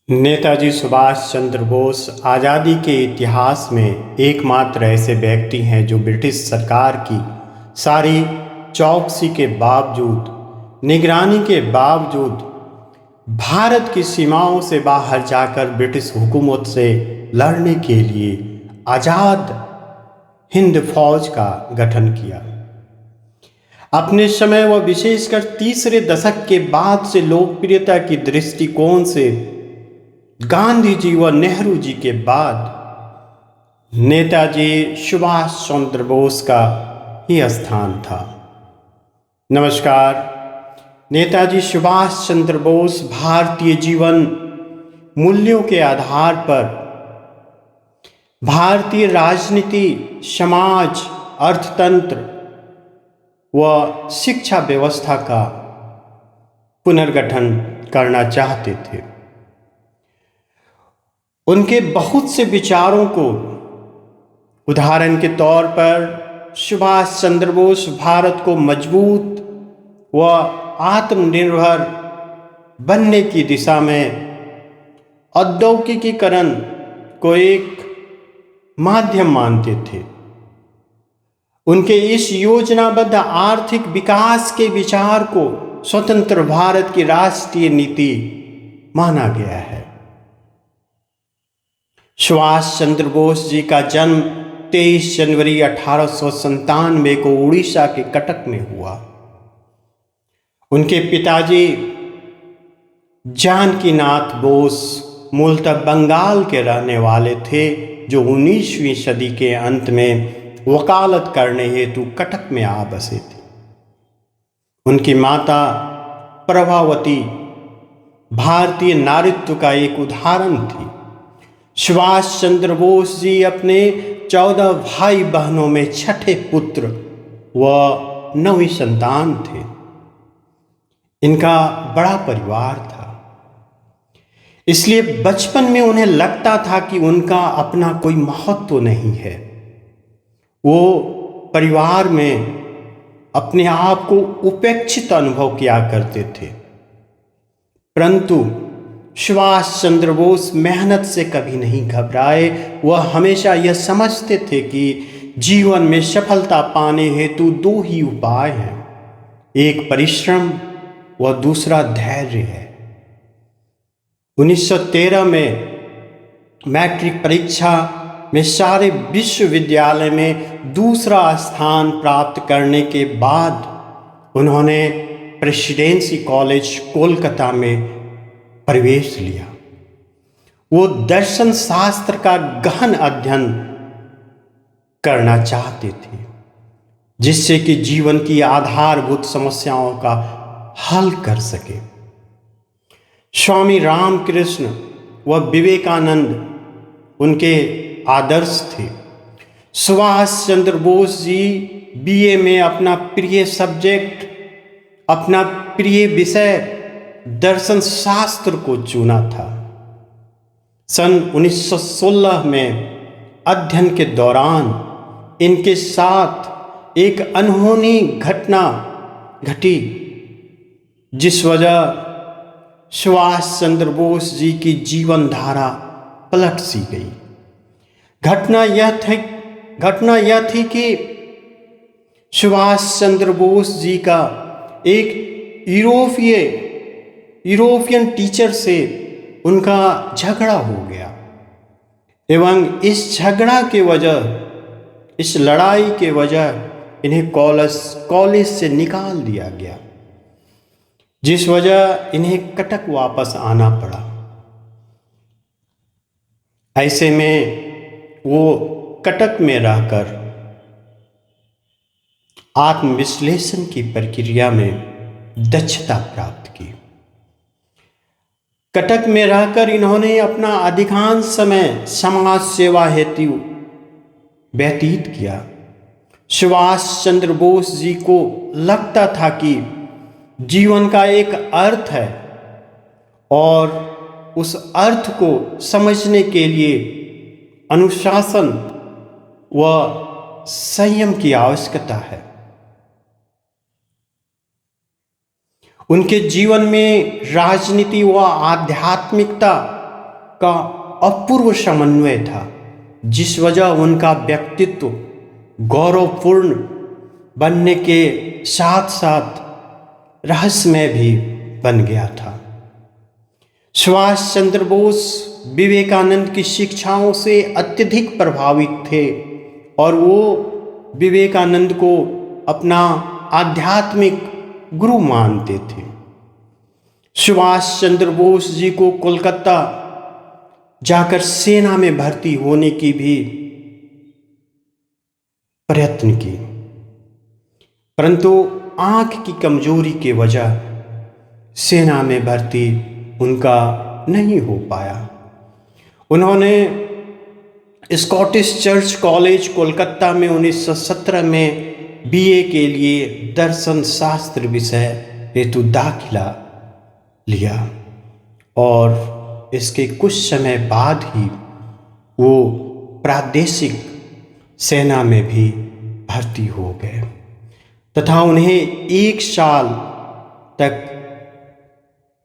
नेताजी सुभाष चंद्र बोस आज़ादी के इतिहास में एकमात्र ऐसे व्यक्ति हैं जो ब्रिटिश सरकार की सारी चौकसी के बावजूद, निगरानी के बावजूद भारत की सीमाओं से बाहर जाकर ब्रिटिश हुकूमत से लड़ने के लिए आज़ाद हिंद फौज का गठन किया। अपने समय व विशेषकर तीसरे दशक के बाद से लोकप्रियता की दृष्टिकोण से गांधी जी व नेहरू जी के बाद नेताजी सुभाष चंद्र बोस का ही स्थान था। नमस्कार, नेताजी सुभाष चंद्र बोस भारतीय जीवन मूल्यों के आधार पर भारतीय राजनीति, समाज, अर्थतंत्र व शिक्षा व्यवस्था का पुनर्गठन करना चाहते थे। उनके बहुत से विचारों को, उदाहरण के तौर पर सुभाष चंद्र बोस भारत को मजबूत व आत्मनिर्भर बनने की दिशा में औद्योगिकीकरण को एक माध्यम मानते थे। उनके इस योजनाबद्ध आर्थिक विकास के विचार को स्वतंत्र भारत की राष्ट्रीय नीति माना गया है। सुभाष चंद्र बोस जी का जन्म 23 जनवरी 1897 को उड़ीसा के कटक में हुआ। उनके पिताजी जानकीनाथ बोस मूलतः बंगाल के रहने वाले थे, जो 19वीं सदी के अंत में वकालत करने हेतु कटक में आ बसे थे। उनकी माता प्रभावती भारतीय नारीत्व का एक उदाहरण थी। सुभाष चंद्र बोस जी अपने 14 भाई बहनों में छठे पुत्र व 9वीं संतान थे। इनका बड़ा परिवार था, इसलिए बचपन में उन्हें लगता था कि उनका अपना कोई महत्व नहीं है। वो परिवार में अपने आप को उपेक्षित अनुभव किया करते थे। परंतु सुभाष चंद्र बोस मेहनत से कभी नहीं घबराए। वह हमेशा यह समझते थे कि जीवन में सफलता पाने हेतु दो ही उपाय हैं, एक परिश्रम व दूसरा धैर्य है। 1913 में मैट्रिक परीक्षा में सारे विश्वविद्यालय में दूसरा स्थान प्राप्त करने के बाद उन्होंने प्रेसिडेंसी कॉलेज कोलकाता में प्रवेश लिया। वो दर्शन शास्त्र का गहन अध्ययन करना चाहते थे, जिससे कि जीवन की आधारभूत समस्याओं का हल कर सके। स्वामी रामकृष्ण व विवेकानंद उनके आदर्श थे। सुभाष चंद्र बोस जी बीए में अपना प्रिय सब्जेक्ट, अपना प्रिय विषय दर्शन शास्त्र को चुना था। सन 1916 में अध्ययन के दौरान इनके साथ एक अनहोनी घटना घटी, जिस वजह सुभाष चंद्र बोस जी की जीवन धारा पलट सी गई। घटना यह थी कि सुभाष चंद्र बोस जी का एक यूरोपियन टीचर से उनका झगड़ा हो गया एवं इस लड़ाई के वजह इन्हें कॉलेज से निकाल दिया गया, जिस वजह इन्हें कटक वापस आना पड़ा। ऐसे में वो कटक में रहकर आत्मविश्लेषण की प्रक्रिया में दक्षता प्राप्त की। कटक में रहकर इन्होंने अपना अधिकांश समय समाज सेवा हेतु व्यतीत किया। सुभाष चंद्र बोस जी को लगता था कि जीवन का एक अर्थ है और उस अर्थ को समझने के लिए अनुशासन व संयम की आवश्यकता है। उनके जीवन में राजनीति व आध्यात्मिकता का अपूर्व समन्वय था, जिस वजह उनका व्यक्तित्व गौरवपूर्ण बनने के साथ साथ रहस्यमय भी बन गया था। सुभाष चंद्र बोस विवेकानंद की शिक्षाओं से अत्यधिक प्रभावित थे और वो विवेकानंद को अपना आध्यात्मिक गुरु मानते थे। सुभाष चंद्र बोस जी को कोलकाता जाकर सेना में भर्ती होने की भी प्रयत्न की, परंतु आंख की कमजोरी की वजह सेना में भर्ती उनका नहीं हो पाया। उन्होंने स्कॉटिश चर्च कॉलेज कोलकाता में 1917 में बीए के लिए दर्शन शास्त्र विषय हेतु दाखिला लिया और इसके कुछ समय बाद ही वो प्रादेशिक सेना में भी भर्ती हो गए तथा उन्हें 1 साल तक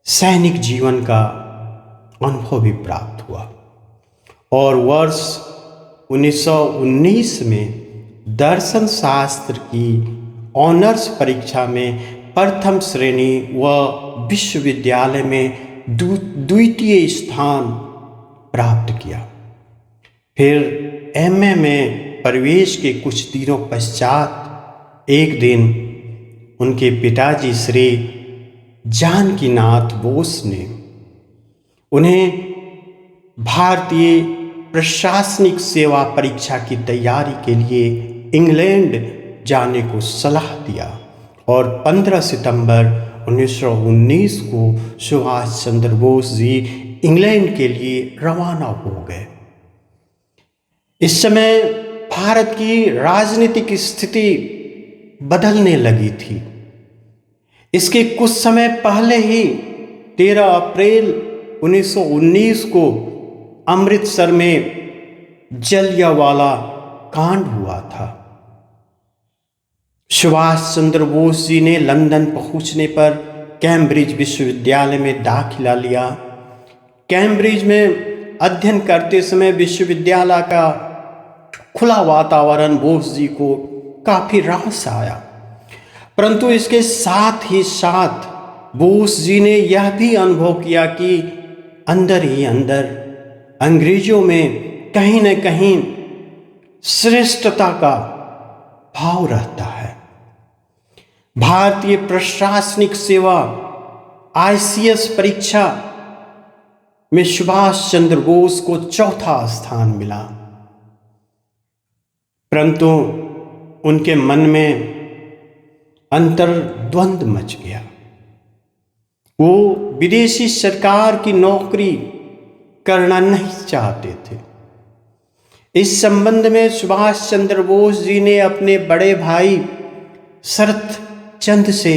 सैनिक जीवन का अनुभव भी प्राप्त हुआ और वर्ष 1919 में दर्शन शास्त्र की ऑनर्स परीक्षा में प्रथम श्रेणी व विश्वविद्यालय में द्वितीय स्थान प्राप्त किया। फिर एमए में प्रवेश के कुछ दिनों पश्चात एक दिन उनके पिताजी श्री जानकीनाथ बोस ने उन्हें भारतीय प्रशासनिक सेवा परीक्षा की तैयारी के लिए इंग्लैंड जाने को सलाह दिया और 15 सितंबर 1919 को सुभाष चंद्र बोस जी इंग्लैंड के लिए रवाना हो गए। इस समय भारत की राजनीतिक स्थिति बदलने लगी थी। इसके कुछ समय पहले ही 13 अप्रैल 1919 को अमृतसर में जलियांवाला कांड हुआ था। सुभाष चंद्र बोस जी ने लंदन पहुंचने पर कैम्ब्रिज विश्वविद्यालय में दाखिला लिया। कैम्ब्रिज में अध्ययन करते समय विश्वविद्यालय का खुला वातावरण बोस जी को काफी रास आया, परंतु इसके साथ ही साथ बोस जी ने यह भी अनुभव किया कि अंदर ही अंदर अंग्रेजों में कहीं न कहीं श्रेष्ठता का भाव रहता है। भारतीय प्रशासनिक सेवा आईसीएस परीक्षा में सुभाष चंद्र बोस को चौथा स्थान मिला, परंतु उनके मन में अंतर्द्वंद मच गया। वो विदेशी सरकार की नौकरी करना नहीं चाहते थे। इस संबंध में सुभाष चंद्र बोस जी ने अपने बड़े भाई शरत चंद से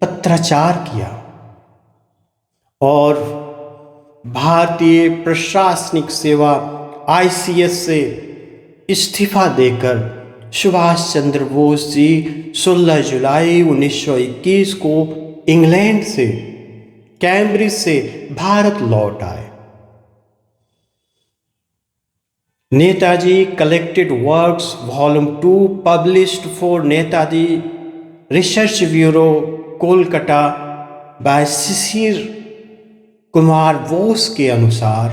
पत्राचार किया और भारतीय प्रशासनिक सेवा आईसीएस से इस्तीफा देकर सुभाष चंद्र बोस जी 16 जुलाई 1921 को इंग्लैंड से कैम्ब्रिज से भारत लौट आए। Netaji collected works volume 2 published for Netaji research bureau Kolkata by Sisir Kumar Bose के अनुसार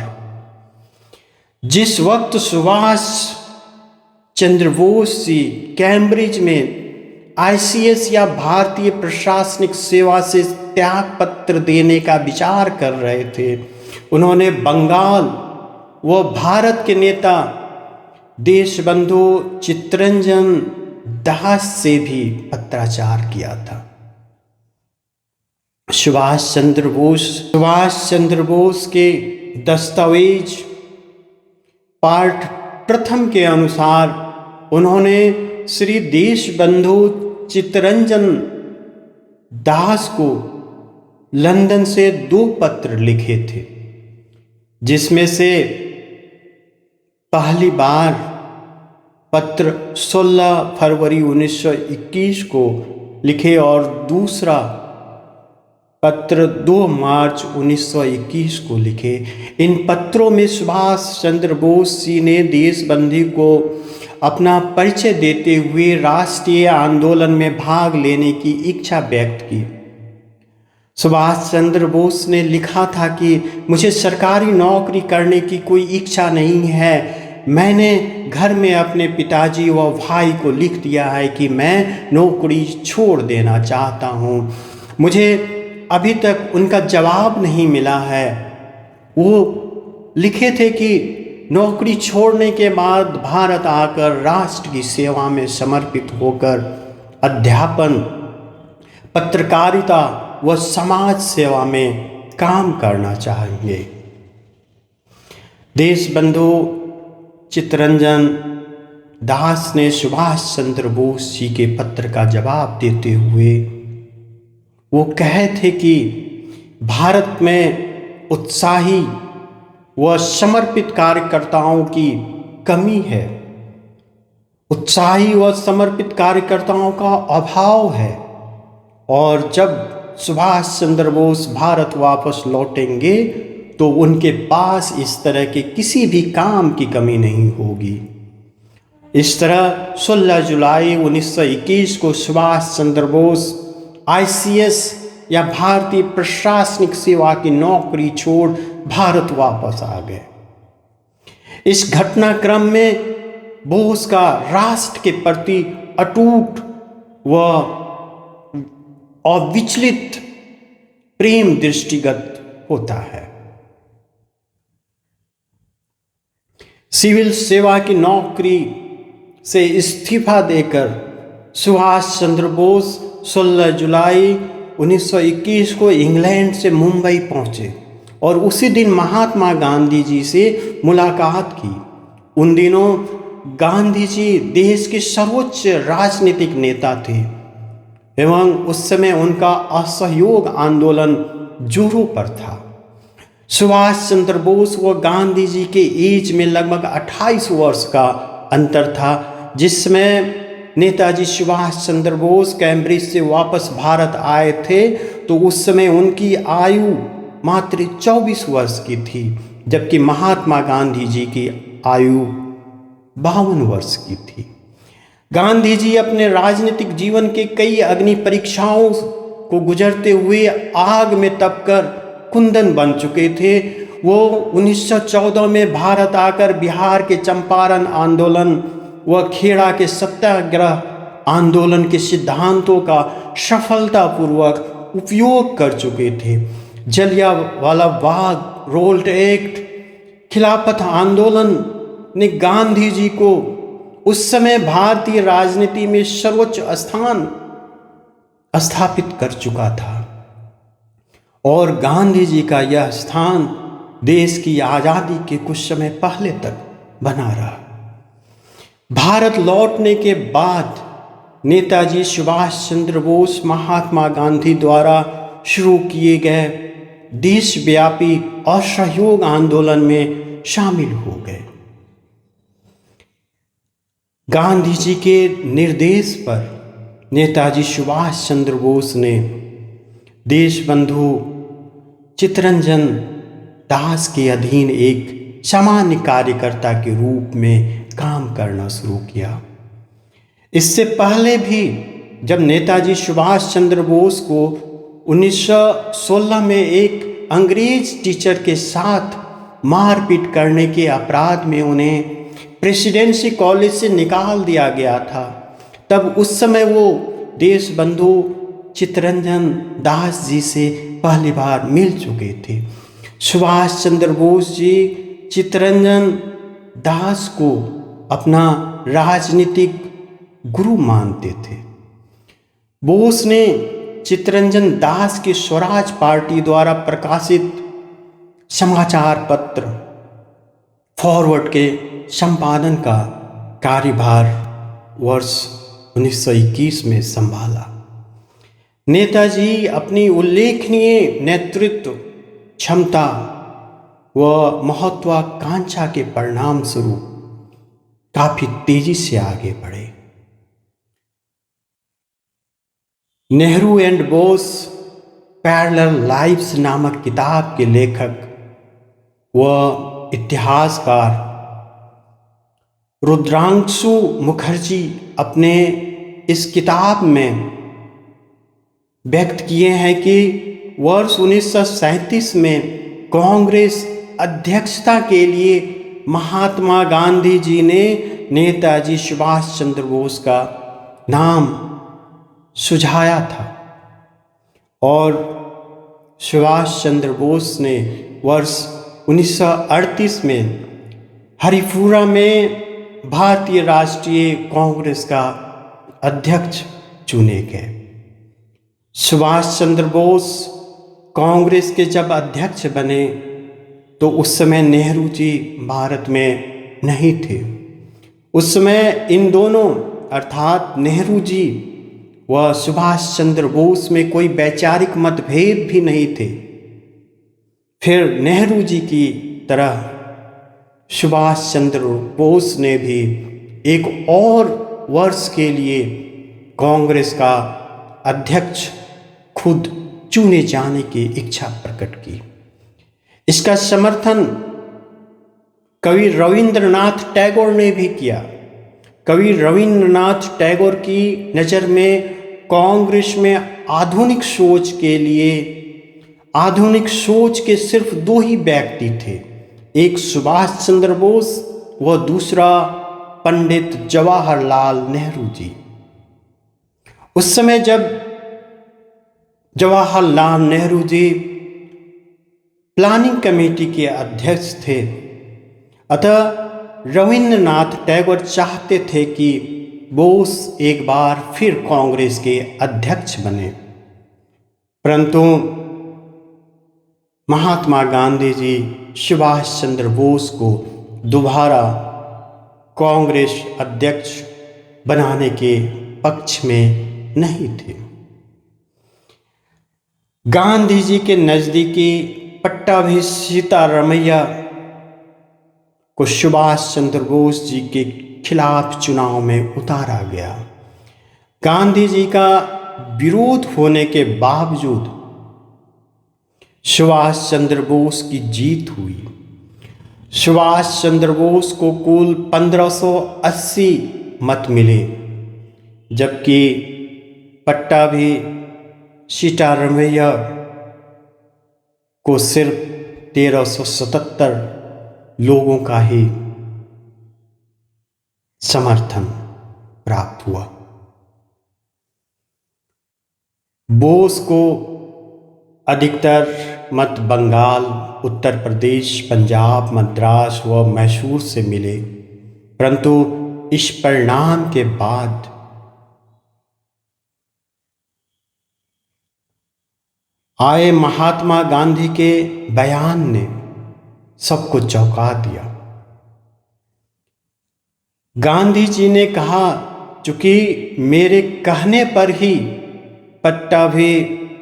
जिस वक्त सुभाष चंद्र बोस जी कैम्ब्रिज में आईसीएस या भारतीय प्रशासनिक सेवा से त्याग पत्र देने का विचार कर रहे थे, उन्होंने बंगाल व भारत के नेता देशबंधु चित्तरंजन दास से भी पत्राचार किया था। सुभाष चंद्र बोस के दस्तावेज पार्ट प्रथम के अनुसार उन्होंने श्री देशबंधु चित्तरंजन दास को लंदन से 2 पत्र लिखे थे, जिसमें से पहली बार पत्र 16 फरवरी 1921 को लिखे और दूसरा पत्र 2 मार्च 1921 को लिखे। इन पत्रों में सुभाष चंद्र बोस जी ने देशबंदी को अपना परिचय देते हुए राष्ट्रीय आंदोलन में भाग लेने की इच्छा व्यक्त की। सुभाष चंद्र बोस ने लिखा था कि मुझे सरकारी नौकरी करने की कोई इच्छा नहीं है। मैंने घर में अपने पिताजी व भाई को लिख दिया है कि मैं नौकरी छोड़ देना चाहता हूँ। मुझे अभी तक उनका जवाब नहीं मिला है। वो लिखे थे कि नौकरी छोड़ने के बाद भारत आकर राष्ट्र की सेवा में समर्पित होकर अध्यापन, पत्रकारिता व समाज सेवा में काम करना चाहेंगे। देशबंधु चित्तरंजन दास ने सुभाष चंद्र बोस जी के पत्र का जवाब देते हुए वो कहे थे कि भारत में उत्साही व समर्पित कार्यकर्ताओं की कमी है, उत्साही व समर्पित कार्यकर्ताओं का अभाव है, और जब सुभाष चंद्र बोस भारत वापस लौटेंगे तो उनके पास इस तरह के किसी भी काम की कमी नहीं होगी। इस तरह 16 जुलाई 1921 को सुभाष चंद्र बोस ICS या भारतीय प्रशासनिक सेवा की नौकरी छोड़ भारत वापस आ गए। इस घटनाक्रम में बोस का राष्ट्र के प्रति अटूट व अविचलित प्रेम दृष्टिगत होता है। सिविल सेवा की नौकरी से इस्तीफा देकर सुभाष चंद्र बोस 16 जुलाई 1921 को इंग्लैंड से मुंबई पहुंचे और उसी दिन महात्मा गांधी जी से मुलाकात की। उन दिनों गांधी जी देश के सर्वोच्च राजनीतिक नेता थे एवं उस समय उनका असहयोग आंदोलन जोरों पर था। सुभाष चंद्र बोस व गांधी जी के एज में लगभग 28 वर्ष का अंतर था। जिसमें नेताजी सुभाष चंद्र बोस कैम्ब्रिज से वापस भारत आए थे तो उस समय उनकी आयु मात्र 24 वर्ष की थी, जबकि महात्मा गांधी जी की आयु 52 वर्ष की थी। गांधी जी अपने राजनीतिक जीवन के कई अग्नि परीक्षाओं को गुजरते हुए आग में तपकर कुंदन बन चुके थे। वो 1914 में भारत आकर बिहार के चंपारण आंदोलन व खेड़ा के सत्याग्रह आंदोलन के सिद्धांतों का सफलतापूर्वक उपयोग कर चुके थे। जलियांवाला बाग, रोल्ट एक्ट, खिलाफत आंदोलन ने गांधी जी को उस समय भारतीय राजनीति में सर्वोच्च स्थान स्थापित कर चुका था और गांधी जी का यह स्थान देश की आज़ादी के कुछ समय पहले तक बना रहा। भारत लौटने के बाद नेताजी सुभाष चंद्र बोस महात्मा गांधी द्वारा शुरू किए गए देशव्यापी असहयोग आंदोलन में शामिल हो गए। गांधी जी के निर्देश पर नेताजी सुभाष चंद्र बोस ने देशबंधु चित्तरंजन दास के अधीन एक सामान्य कार्यकर्ता के रूप में काम करना शुरू किया। इससे पहले भी जब नेताजी सुभाष चंद्र बोस को 1916 में एक अंग्रेज टीचर के साथ मारपीट करने के अपराध में उन्हें प्रेसिडेंसी कॉलेज से निकाल दिया गया था, तब उस समय वो देशबंधु चित्तरंजन दास जी से पहली बार मिल चुके थे। सुभाष चंद्र बोस जी चित्तरंजन दास को अपना राजनीतिक गुरु मानते थे। बोस ने चित्तरंजन दास की स्वराज पार्टी द्वारा प्रकाशित समाचार पत्र फॉरवर्ड के संपादन का कार्यभार वर्ष 1921 में संभाला। नेताजी अपनी उल्लेखनीय नेतृत्व क्षमता व महत्वाकांक्षा के परिणाम स्वरूप काफी तेजी से आगे बढ़े। Nehru and boss parallel lives नामक किताब के लेखक व इतिहासकार रुद्रांशु मुखर्जी अपने इस किताब में व्यक्त किए हैं कि वर्ष 1937 में कांग्रेस अध्यक्षता के लिए महात्मा गांधी जी ने नेताजी सुभाष चंद्र बोस का नाम सुझाया था और सुभाष चंद्र बोस ने वर्ष 1938 में हरिपुरा में भारतीय राष्ट्रीय कांग्रेस का अध्यक्ष चुने गए। सुभाष चंद्र बोस कांग्रेस के जब अध्यक्ष बने तो उस समय नेहरू जी भारत में नहीं थे। उस समय इन दोनों अर्थात नेहरू जी व सुभाष चंद्र बोस में कोई वैचारिक मतभेद भी नहीं थे। फिर नेहरू जी की तरह सुभाष चंद्र बोस ने भी एक और वर्ष के लिए कांग्रेस का अध्यक्ष खुद चुने जाने की इच्छा प्रकट की। इसका समर्थन कवि रविंद्रनाथ टैगोर ने भी किया। कवि रविंद्रनाथ टैगोर की नज़र में कांग्रेस में आधुनिक सोच के सिर्फ दो ही व्यक्ति थे, एक सुभाष चंद्र बोस व दूसरा पंडित जवाहरलाल नेहरू जी। उस समय जब जवाहरलाल नेहरू जी प्लानिंग कमेटी के अध्यक्ष थे, अतः रविंद्रनाथ टैगोर चाहते थे कि बोस एक बार फिर कांग्रेस के अध्यक्ष बने, परंतु महात्मा गांधी जी सुभाष चंद्र बोस को दोबारा कांग्रेस अध्यक्ष बनाने के पक्ष में नहीं थे। गांधी जी के नज़दीकी पट्टाभी सीतारमैया को सुभाष चंद्र बोस जी के खिलाफ चुनाव में उतारा गया। गांधी जी का विरोध होने के बावजूद सुभाष चंद्र बोस की जीत हुई। सुभाष चंद्र बोस को कुल 1580 मत मिले, जबकि पट्टाभी सीतारमैया को सिर्फ 1377 लोगों का ही समर्थन प्राप्त हुआ। बोस को अधिकतर मत बंगाल, उत्तर प्रदेश, पंजाब, मद्रास व मैसूर से मिले, परंतु इस परिणाम के बाद आए महात्मा गांधी के बयान ने सबको चौंका दिया। गांधी जी ने कहा, चूंकि मेरे कहने पर ही पट्टाभी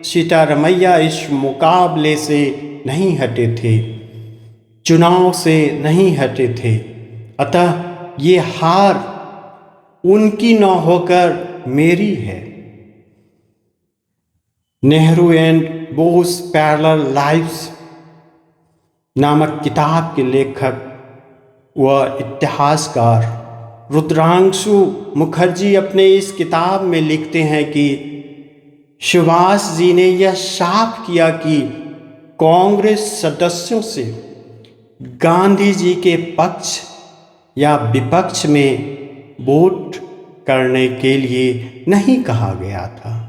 सीतारमैया इस मुकाबले से नहीं हटे थे, चुनाव से नहीं हटे थे, अतः ये हार उनकी न होकर मेरी है। Nehru and boss parallel lives नामक किताब के लेखक व इतिहासकार रुद्रांशु मुखर्जी अपने इस किताब में लिखते हैं कि सुभाष जी ने यह साफ किया कि कांग्रेस सदस्यों से गांधी जी के पक्ष या विपक्ष में वोट करने के लिए नहीं कहा गया था,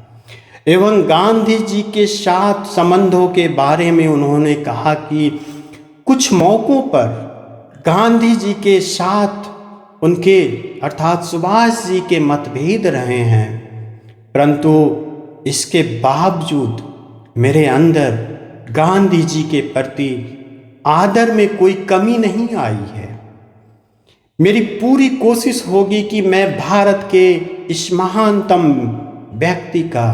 एवं गांधी जी के साथ संबंधों के बारे में उन्होंने कहा कि कुछ मौक़ों पर गांधी जी के साथ उनके अर्थात सुभाष जी के मतभेद रहे हैं, परंतु इसके बावजूद मेरे अंदर गांधी जी के प्रति आदर में कोई कमी नहीं आई है। मेरी पूरी कोशिश होगी कि मैं भारत के इस महानतम व्यक्ति का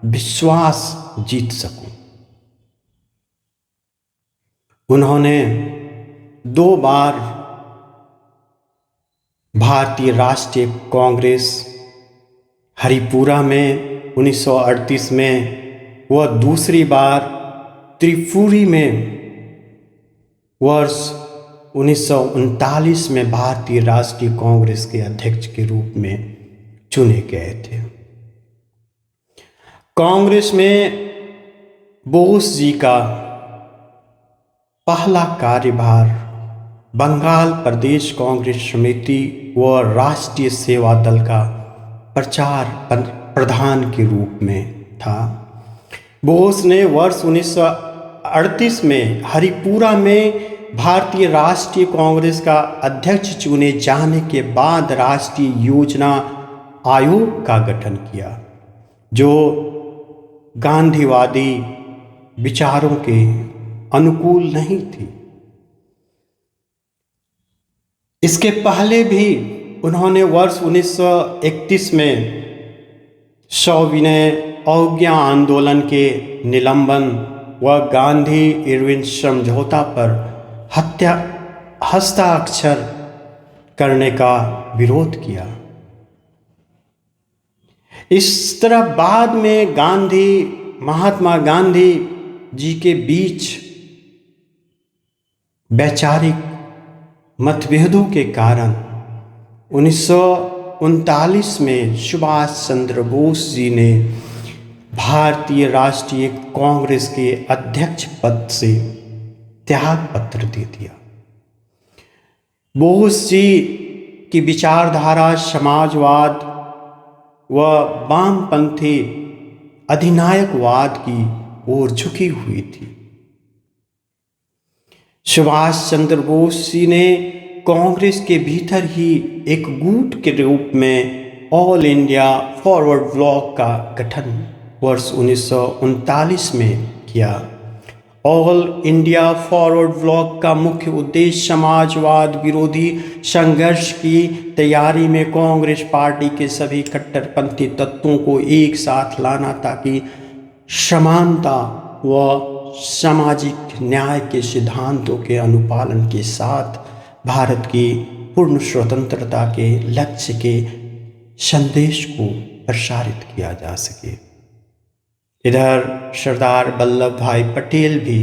विश्वास जीत सकूं। उन्होंने 2 बार भारतीय राष्ट्रीय कांग्रेस हरिपुरा में 1938 में वह दूसरी बार त्रिपुरी में वर्ष 1939 में भारतीय राष्ट्रीय कांग्रेस के अध्यक्ष के रूप में चुने गए थे। कांग्रेस में बोस जी का पहला कार्यभार बंगाल प्रदेश कांग्रेस समिति व राष्ट्रीय सेवा दल का प्रचार प्रधान के रूप में था। बोस ने वर्ष 1938 में हरिपुरा में भारतीय राष्ट्रीय कांग्रेस का अध्यक्ष चुने जाने के बाद राष्ट्रीय योजना आयोग का गठन किया, जो गांधीवादी विचारों के अनुकूल नहीं थी। इसके पहले भी उन्होंने वर्ष 1931 में सविनय अवज्ञा आंदोलन के निलंबन व गांधी इरविन समझौता पर हस्ताक्षर करने का विरोध किया। इस तरह बाद में महात्मा गांधी जी के बीच वैचारिक मतभेदों के कारण 1939 में सुभाष चंद्र बोस जी ने भारतीय राष्ट्रीय कांग्रेस के अध्यक्ष पद से त्याग पत्र दे दिया। बोस जी की विचारधारा समाजवाद व वामपंथी अधिनायकवाद की ओर झुकी हुई थी। सुभाष चंद्र बोस जी ने कांग्रेस के भीतर ही एक गुट के रूप में ऑल इंडिया फॉरवर्ड ब्लॉक का गठन वर्ष 1939 में किया। ऑल इंडिया फॉरवर्ड ब्लॉक का मुख्य उद्देश्य समाजवाद विरोधी संघर्ष की तैयारी में कांग्रेस पार्टी के सभी कट्टरपंथी तत्वों को एक साथ लाना, ताकि समानता व सामाजिक न्याय के सिद्धांतों के अनुपालन के साथ भारत की पूर्ण स्वतंत्रता के लक्ष्य के संदेश को प्रसारित किया जा सके। इधर सरदार वल्लभ भाई पटेल भी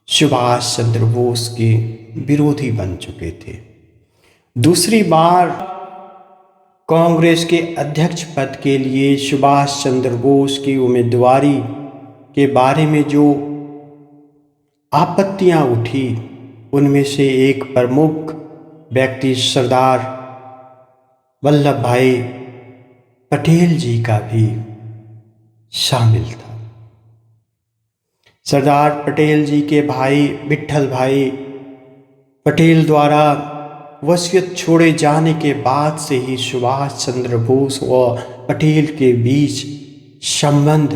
सुभाष चंद्र बोस के विरोधी बन चुके थे। दूसरी बार कांग्रेस के अध्यक्ष पद के लिए सुभाष चंद्र बोस की उम्मीदवारी के बारे में जो आपत्तियां उठी, उनमें से एक प्रमुख व्यक्ति सरदार वल्लभ भाई पटेल जी का भी शामिल था। सरदार पटेल जी के भाई विट्ठल भाई पटेल द्वारा वसीयत छोड़े जाने के बाद से ही सुभाष चंद्र बोस व पटेल के बीच संबंध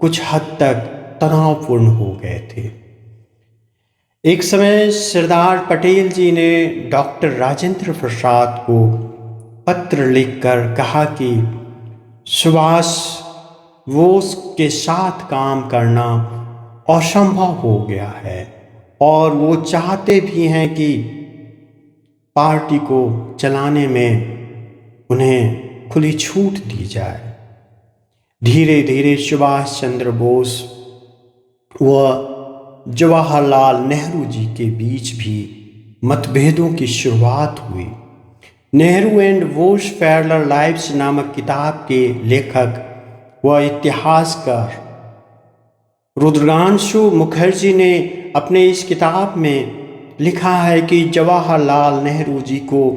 कुछ हद तक तनावपूर्ण हो गए थे। एक समय सरदार पटेल जी ने डॉक्टर राजेंद्र प्रसाद को पत्र लिखकर कहा कि सुभाष बोस के साथ काम करना असंभव हो गया है और वो चाहते भी हैं कि पार्टी को चलाने में उन्हें खुली छूट दी जाए। धीरे धीरे सुभाष चंद्र बोस व जवाहरलाल नेहरू जी के बीच भी मतभेदों की शुरुआत हुई। Nehru and boss parallel lives नामक किताब के लेखक व इतिहासकार रुद्रांशु मुखर्जी ने अपने इस किताब में लिखा है कि जवाहरलाल नेहरू जी को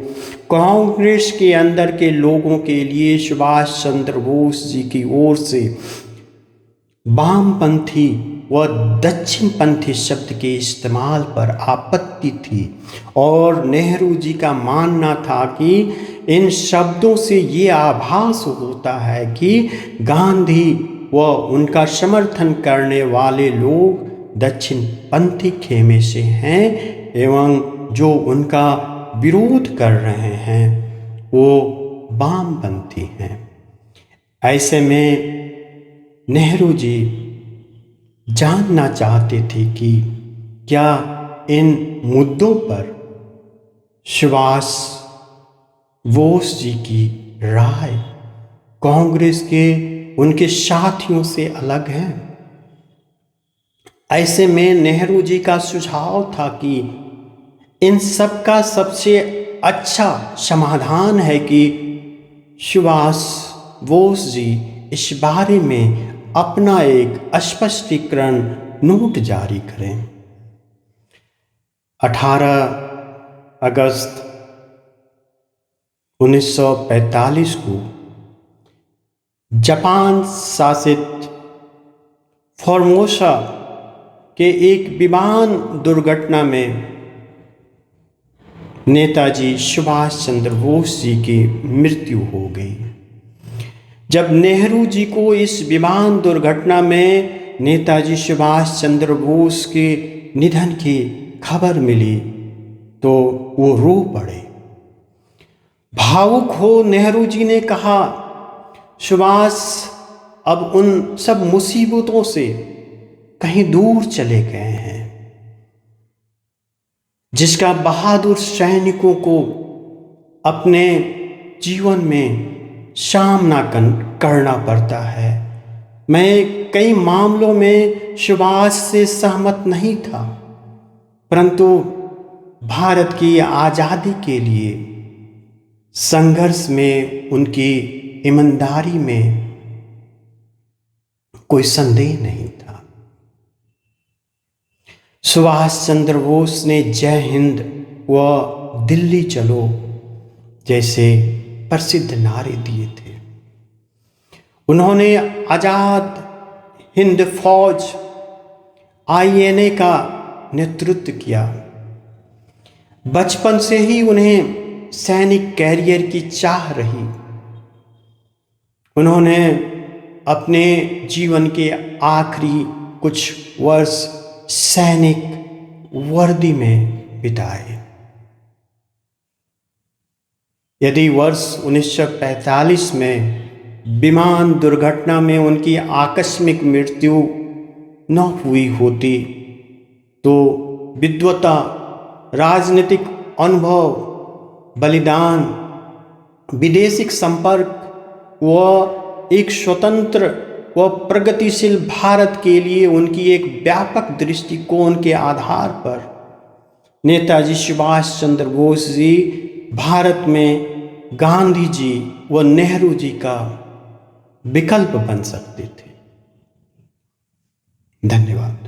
कांग्रेस के अंदर के लोगों के लिए सुभाष चंद्र बोस जी की ओर से वामपंथी व दक्षिणपंथी शब्द के इस्तेमाल पर आपत्ति थी और नेहरू जी का मानना था कि इन शब्दों से ये आभास होता है कि गांधी व उनका समर्थन करने वाले लोग दक्षिणपंथी खेमे से हैं एवं जो उनका विरोध कर रहे हैं वो वामपंथी हैं। ऐसे में नेहरू जी जानना चाहते थे कि क्या इन मुद्दों पर सुभाष बोस जी की राय कांग्रेस के उनके साथियों से अलग हैं। ऐसे में नेहरू जी का सुझाव था कि इन सब का सबसे अच्छा समाधान है कि सुभाष बोस जी इस बारे में अपना एक स्पष्टीकरण नोट जारी करें। 18 अगस्त 1945 को जापान शासित फॉर्मोसा के एक विमान दुर्घटना में नेताजी सुभाष चंद्र बोस जी की मृत्यु हो गई। जब नेहरू जी को इस विमान दुर्घटना में नेताजी सुभाष चंद्र बोस के निधन की खबर मिली तो वो रो पड़े। भावुक हो नेहरू जी ने कहा, सुभाष अब उन सब मुसीबतों से कहीं दूर चले गए हैं जिसका बहादुर सैनिकों को अपने जीवन में सामना करना पड़ता है। मैं कई मामलों में सुभाष से सहमत नहीं था, परंतु भारत की आज़ादी के लिए संघर्ष में उनकी ईमानदारी में कोई संदेह नहीं था। सुभाष चंद्र बोस ने जय हिंद व दिल्ली चलो जैसे प्रसिद्ध नारे दिए थे। उन्होंने आज़ाद हिंद फौज INA का नेतृत्व किया। बचपन से ही उन्हें सैनिक कैरियर की चाह रही। उन्होंने अपने जीवन के आखिरी कुछ वर्ष सैनिक वर्दी में बिताए। यदि वर्ष 1945 में विमान दुर्घटना में उनकी आकस्मिक मृत्यु न हुई होती तो विद्वता, राजनीतिक अनुभव, बलिदान, विदेशिक संपर्क व एक स्वतंत्र व प्रगतिशील भारत के लिए उनकी एक व्यापक दृष्टिकोण के आधार पर नेताजी सुभाष चंद्र बोस जी भारत में गांधी जी व नेहरू जी का विकल्प बन सकते थे। धन्यवाद।